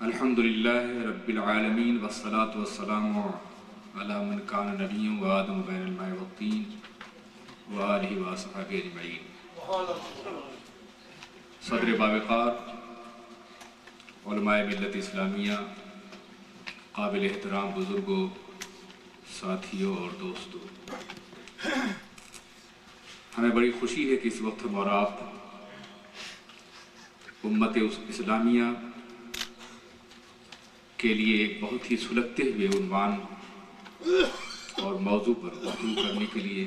الحمدللہ رب العالمین والصلاة والسلام علی من کان نبی و آدم بین الماء والطین و آلہ و صحابہ اجمعین۔ صدر باوقار علماء ملت اسلامیہ، قابل احترام بزرگوں، ساتھیوں اور دوستوں، ہمیں بڑی خوشی ہے کہ اس وقت ہم اور آپ امت اسلامیہ کے لیے ایک بہت ہی سلگتے ہوئے عنوان اور موضوع پر گفتگو کرنے کے لیے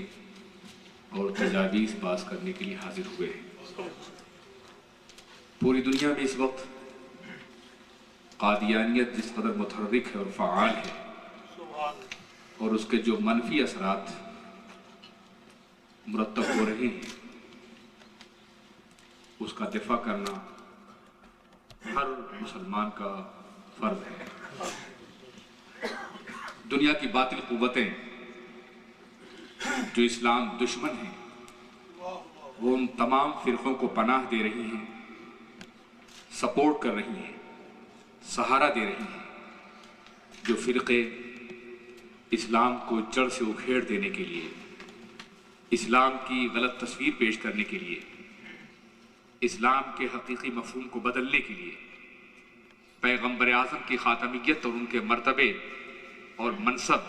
اور تجاویز پاس کرنے کے لیے حاضر ہوئے ہیں۔ پوری دنیا میں اس وقت قادیانیت جس قدر متحرک ہے اور فعال ہے، اور اس کے جو منفی اثرات مرتب ہو رہے ہیں، اس کا دفاع کرنا ہر مسلمان کا فرض ہے۔ دنیا کی باطل قوتیں جو اسلام دشمن ہیں، وہ ان تمام فرقوں کو پناہ دے رہی ہیں، سپورٹ کر رہی ہیں، سہارا دے رہی ہیں، جو فرقے اسلام کو جڑ سے اکھیڑ دینے کے لیے، اسلام کی غلط تصویر پیش کرنے کے لیے، اسلام کے حقیقی مفہوم کو بدلنے کے لیے، پیغمبر اعظم کی خاتمیت اور ان کے مرتبے اور منصب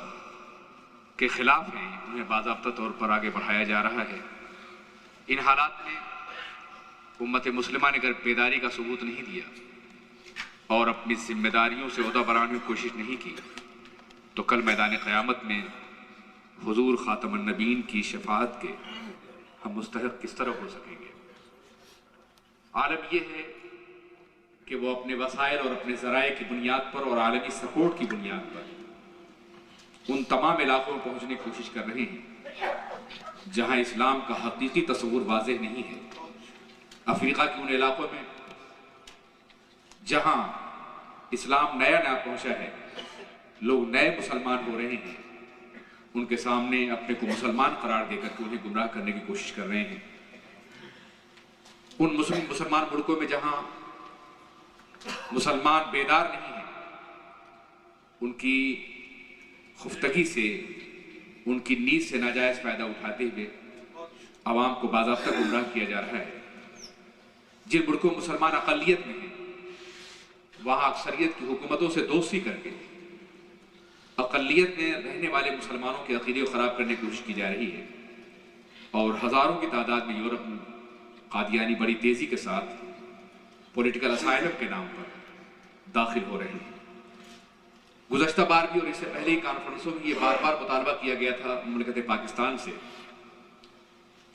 کے خلاف ہیں، انہیں باضابطہ طور پر آگے بڑھایا جا رہا ہے۔ ان حالات میں امت مسلمہ نے اگر بیداری کا ثبوت نہیں دیا اور اپنی ذمہ داریوں سے عہدہ برآنے کی کوشش نہیں کی، تو کل میدان قیامت میں حضور خاتم النبیین کی شفاعت کے ہم مستحق کس طرح ہو سکیں گے؟ عالم یہ ہے کہ وہ اپنے وسائل اور اپنے ذرائع کی بنیاد پر اور عالمی سپورٹ کی بنیاد پر ان تمام علاقوں میں پہنچنے کی کوشش کر رہے ہیں جہاں اسلام کا حقیقی تصور واضح نہیں ہے۔ افریقہ کے ان علاقوں میں جہاں اسلام نیا پہنچا ہے، لوگ نئے مسلمان ہو رہے ہیں، ان کے سامنے اپنے کو مسلمان قرار دے کر کے انہیں گمراہ کرنے کی کوشش کر رہے ہیں۔ ان مسلمان ملکوں میں جہاں مسلمان بیدار نہیں ہیں، ان کی خفتگی سے، ان کی نیند سے ناجائز فائدہ اٹھاتے ہوئے عوام کو باضابطہ گمراہ کیا جا رہا ہے۔ جن ملکوں مسلمان اقلیت میں ہیں، وہاں اکثریت کی حکومتوں سے دوستی کر کے اقلیت میں رہنے والے مسلمانوں کے عقیدے کو خراب کرنے کی کوشش کی جا رہی ہے، اور ہزاروں کی تعداد میں یورپ میں قادیانی بڑی تیزی کے ساتھ پولیٹیکل اسائلم کے نام پر داخل ہو رہے ہیں۔ گزشتہ بار بھی اور اس سے پہلے ہی کانفرنسوں میں یہ بار بار مطالبہ کیا گیا تھا مملکت پاکستان سے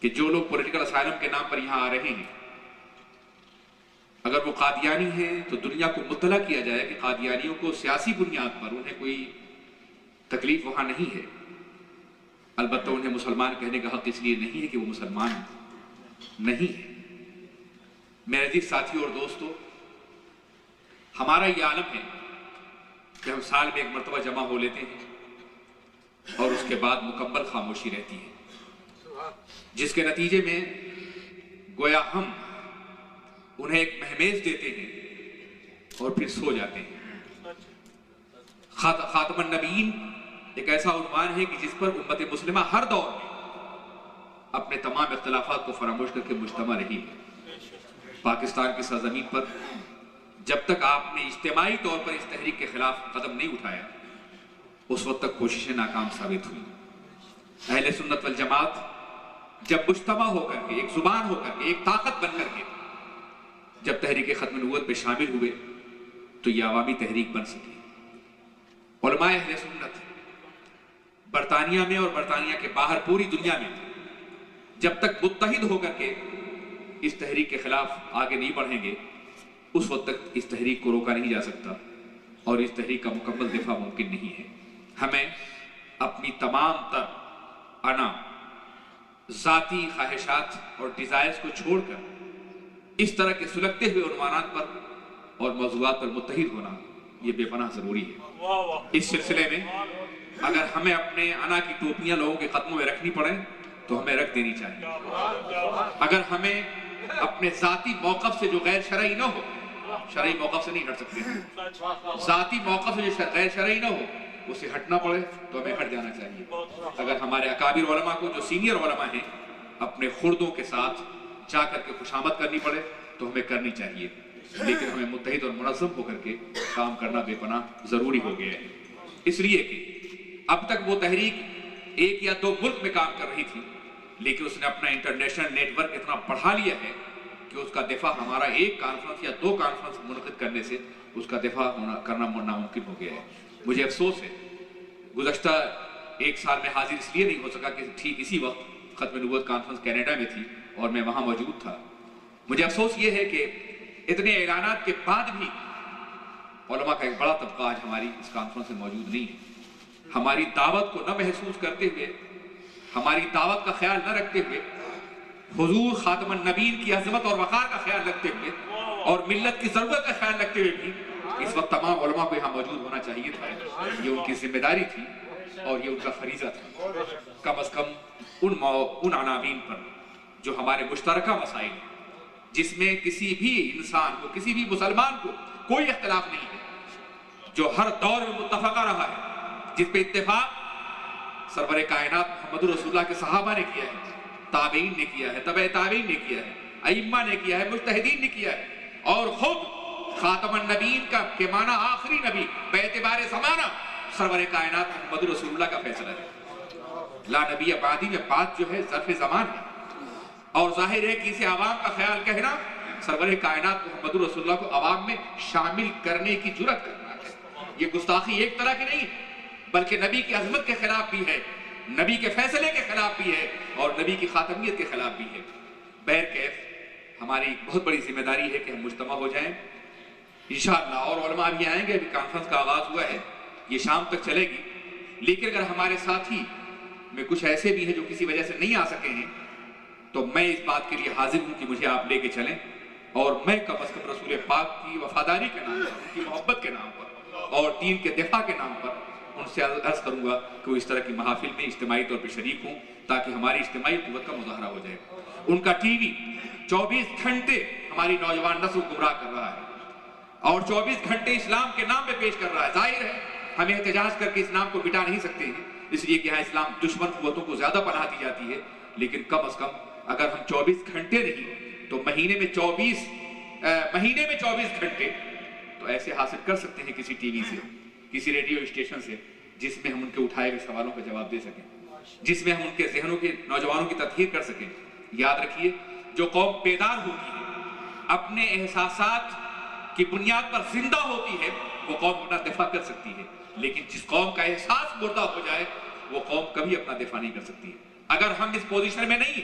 کہ جو لوگ پولیٹیکل اسائلم کے نام پر یہاں آ رہے ہیں، اگر وہ قادیانی ہیں تو دنیا کو مطلع کیا جائے کہ قادیانیوں کو سیاسی بنیاد پر انہیں کوئی تکلیف وہاں نہیں ہے، البتہ انہیں مسلمان کہنے کا حق اس لیے نہیں ہے کہ وہ مسلمان نہیں ہے۔ میرے عزیز ساتھیوں اور دوستوں، ہمارا یہ عالم ہے کہ ہم سال میں ایک مرتبہ جمع ہو لیتے ہیں اور اس کے بعد مکمل خاموشی رہتی ہے، جس کے نتیجے میں گویا ہم انہیں ایک مہمیز دیتے ہیں اور پھر سو جاتے ہیں۔ خاتم النبیین ایک ایسا عنوان ہے کہ جس پر امت مسلمہ ہر دور میں اپنے تمام اختلافات کو فراموش کر کے مجتمع رہی ہے۔ پاکستان کی سرزمین پر جب تک آپ نے اجتماعی طور پر اس تحریک کے خلاف قدم نہیں اٹھایا، اس وقت تک کوششیں ناکام ثابت ہوئی۔ اہل سنت والجماعت جب مجتمع ہو کر کے، ایک زبان ہو کر کے، ایک طاقت بن کر کے جب تحریک ختم نبوت میں شامل ہوئے تو یہ عوامی تحریک بن سکی۔ علماء اہل سنت برطانیہ میں اور برطانیہ کے باہر پوری دنیا میں جب تک متحد ہو کر کے اس تحریک کے خلاف آگے نہیں بڑھیں گے، اس وقت تک اس تحریک کو روکا نہیں جا سکتا اور اس تحریک کا مکمل دفاع ممکن نہیں ہے۔ ہمیں اپنی تمام تر انا، ذاتی خواہشات اور ڈیزائرز کو چھوڑ کر اس طرح کے سلگتے ہوئے عنوانات پر اور موضوعات پر متحد ہونا یہ بے پناہ ضروری ہے۔ اس سلسلے میں اگر ہمیں اپنے انا کی ٹوپیاں لوگوں کے قدموں میں رکھنی پڑیں تو ہمیں رکھ دینی چاہیے۔ اگر ہمیں اپنے ذاتی موقف سے جو غیر شرعی نہ ہو شرعی موقف سے نہیں ہٹ سکتے. ذاتی موقف سے جو غیر شرعی نہ ہو اسے ہٹنا پڑے تو ہمیں ہٹ جانا چاہیے. اگر ہمارے اکابر علماء کو جو سینئر علماء ہیں اپنے خردوں کے ساتھ جا کر کے خوشامد کرنی پڑے تو ہمیں کرنی چاہیے, لیکن ہمیں متحد اور منظم ہو کر کے کام کرنا بے پناہ ضروری ہو گیا ہے. اس لیے کہ اب تک وہ تحریک 1 یا 2 ملک میں کام کر رہی تھی, لیکن اس نے اپنا انٹرنیشنل نیٹ ورک اتنا بڑھا لیا ہے کہ اس کا دفاع ہمارا 1 کانفرنس یا 2 کانفرنس منعقد کرنے سے اس کا دفاع کرنا ناممکن ہو گیا ہے. مجھے افسوس ہے گزشتہ 1 سال میں حاضر اس لیے نہیں ہو سکا کہ ٹھیک اسی وقت ختم نبوت کانفرنس کینیڈا میں تھی اور میں وہاں موجود تھا. مجھے افسوس یہ ہے کہ اتنے اعلانات کے بعد بھی علماء کا ایک بڑا طبقہ آج ہماری اس کانفرنس میں موجود نہیں ہے. ہماری دعوت کو نہ محسوس کرتے ہوئے, ہماری دعوت کا خیال نہ رکھتے ہوئے, حضور خاتم النبیین کی عظمت اور وقار کا خیال رکھتے ہوئے اور ملت کی ضرورت کا خیال رکھتے ہوئے بھی اس وقت تمام علماء کو یہاں موجود ہونا چاہیے تھا. یہ ان کی ذمہ داری تھی اور یہ ان کا فریضہ تھا. کم از کم ان عناوین پر جو ہمارے مشترکہ مسائل ہیں, جس میں کسی بھی انسان کو, کسی بھی مسلمان کو کوئی اختلاف نہیں ہے, جو ہر دور میں متفقہ رہا ہے, جس پہ اتفاق سرور کائنات محمد رسول اللہ کے صحابہ نے کیا ہے, تابعین نے کیا ہے, تبع تابعین نے کیا ہے, ائمہ نے کیا ہے, مجتہدین نے کیا ہے, اور خود خاتم النبیین کا کے معنی آخری نبی باعتبار زمانہ سرور کائنات محمد رسول اللہ کا فیصلہ ہے. لا نبی بعدی میں بات جو ہے ظرف زمان ہے, اور ظاہر ہے کہ اسے عوام کا خیال کہنا سرور کائنات محمد رسول اللہ کو عوام میں شامل کرنے کی جرات کرنا ہے. یہ گستاخی ایک طرح کی نہیں بلکہ نبی کی عظمت کے خلاف بھی ہے, نبی کے فیصلے کے خلاف بھی ہے, اور نبی کی خاتمیت کے خلاف بھی ہے. بہرکیف ہماری ایک بہت بڑی ذمہ داری ہے کہ ہم مجتمع ہو جائیں انشاءاللہ. اور علماء بھی آئیں گے, ابھی کانفرنس کا آغاز ہوا ہے, یہ شام تک چلے گی. لیکن اگر ہمارے ساتھی میں کچھ ایسے بھی ہیں جو کسی وجہ سے نہیں آ سکے ہیں تو میں اس بات کے لیے حاضر ہوں کہ مجھے آپ لے کے چلیں, اور میں کم از کم رسول پاک کی وفاداری کے نام پر, ان کی محبت کے نام پر اور دین کے دفاع کے نام پر ان سے عرض کروں گا کہ وہ اس طرح کی محافل میں اجتماعی طور پر شریک ہوں تاکہ ہماری اجتماعی قوت کا مظاہرہ ہو جائے. ان کا ٹی وی 24 گھنٹے ہماری نوجوان نسل کو گمراہ کر رہا ہے اور 24 گھنٹے اسلام کے نام پہ پیش کر رہا ہے. ظاہر ہے ہم احتجاج کر کے اسلام کو مٹا نہیں سکتے ہیں, اس لیے کہ یہاں اسلام دشمن قوتوں کو زیادہ پناہ دی جاتی ہے, لیکن کم از کم اگر ہم 24 گھنٹے نہیں تو مہینے میں 24 گھنٹے تو ایسے حاصل کر سکتے ہیں کسی ٹی وی سے, کسی ریڈیو اسٹیشن سے, جس میں ہم ان کے اٹھائے ہوئے سوالوں کا جواب دے سکیں, جس میں ہم ان کے ذہنوں کے نوجوانوں کی تطہیر کر سکیں. یاد رکھیے جو قوم بیدار ہوتی ہے, اپنے احساسات کی بنیاد پر زندہ ہوتی ہے, وہ قوم اپنا دفاع کر سکتی ہے. لیکن جس قوم کا احساس مردہ ہو جائے وہ قوم کبھی اپنا دفاع نہیں کر سکتی. اگر ہم اس پوزیشن میں نہیں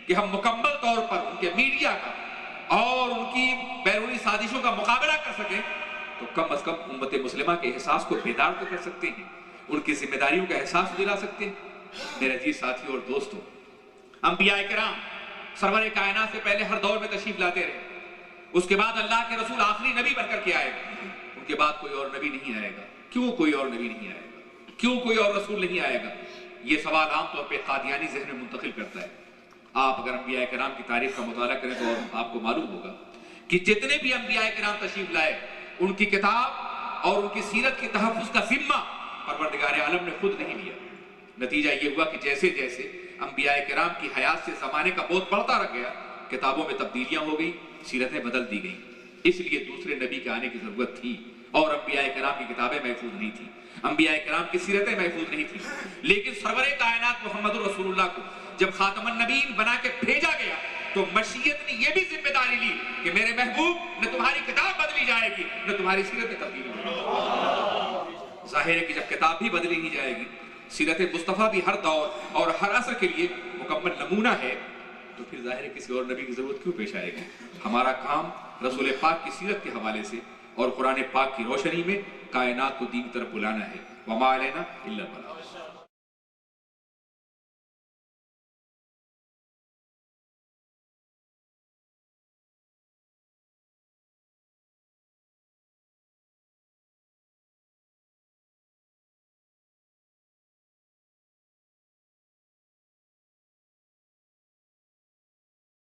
کہ ہم مکمل طور پر ان کے میڈیا کا اور ان کی بیرونی سازشوں کا مقابلہ کر سکیں تو کم از کم امت مسلمہ کے احساس کو بیدار تو کر سکتے ہیں, ان کی ذمہ داریوں کا احساس دلا سکتے ہیں. میرے عزیز ساتھی اور دوستو, انبیاء کرام سرور کائنات سے پہلے ہر دور میں تشریف لاتے رہے, اس کے بعد اللہ کے رسول آخری نبی بن کر کے آئے, ان کے بعد کوئی اور نبی نہیں آئے گا. کیوں کوئی اور نبی نہیں آئے گا, کیوں کوئی اور رسول نہیں آئے گا؟ یہ سوال عام طور پہ قادیانی ذہن میں منتقل کرتا ہے. آپ اگر انبیاء کرام کی تاریخ کا مطالعہ کریں تو آپ کو معلوم ہوگا کہ جتنے بھی انبیاء کرام تشریف لائے ان کی کتاب اور ان کی سیرت کے تحفظ کا ذمہ پروردگار عالم نے خود نہیں لیا. نتیجہ یہ ہوا کہ جیسے جیسے انبیاء کرام کی حیات سے زمانے کا بوجھ بڑھتا رہ گیا, کتابوں میں تبدیلیاں ہو گئی, سیرتیں بدل دی گئیں. اس لیے دوسرے نبی کے آنے کی ضرورت تھی, اور انبیاء کرام کی کتابیں محفوظ نہیں تھیں, انبیاء کرام کی سیرتیں محفوظ نہیں تھیں. لیکن سرور کائنات محمد رسول اللہ کو جب خاتم النبیین بنا کے بھیجا گیا تو مشیت نے یہ بھی ذمہ داری لی کہ میرے محبوب نہ تمہاری کتاب بدلی جائے گی نہ تمہاری سیرت میں تبدیلی ہوگی. ظاہر ہے کہ جب کتاب بھی بدلی نہیں جائے گی, سیرت مصطفیٰ بھی ہر دور اور ہر عصر کے لیے مکمل نمونہ ہے, تو پھر ظاہر ہے کسی اور نبی کی ضرورت کیوں پیش آئے گی؟ ہمارا کام رسول پاک کی سیرت کے حوالے سے اور قرآن پاک کی روشنی میں کائنات کو دین کی طرف بلانا ہے. وما علینا الا البلاغ.